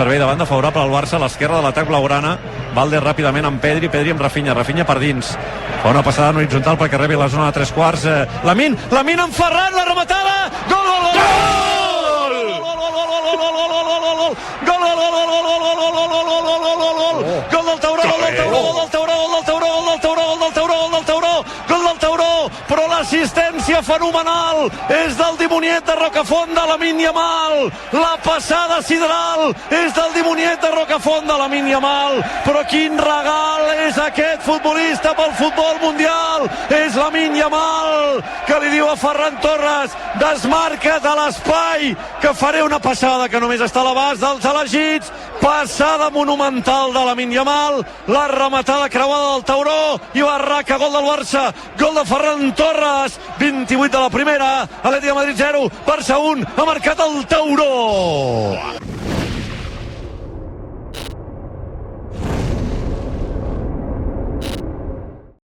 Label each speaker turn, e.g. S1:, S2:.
S1: servei de banda favorable al Barça, a l'esquerra de l'atac blaugrana. Valde ràpidament amb Pedri amb Rafinha per dins, fa una passada en horitzontal perquè rebi la zona de 3/4. Lamine amb Ferran, la rematada, gol! Gol del Tauró, gol del Tauró, però l'assistència fenomenal és del dimoniet de Rocafont, de Lamine Yamal. La passada sideral és del dimoniet de Rocafont, de Lamine Yamal. Però quin regal és aquest futbolista pel futbol mundial! És Lamine Yamal, que li diu a Ferran Torres: desmarca't a l'espai, que faré una passada que només està a l'abast dels elegits. Passada monumental de Lamine Yamal, la rematada creuada del Tauró i Barraca, gol del Barça, gol de Ferran Torres, 28 de la primera, Atlètic de Madrid 0, Barça 1, ha marcat el Tauró.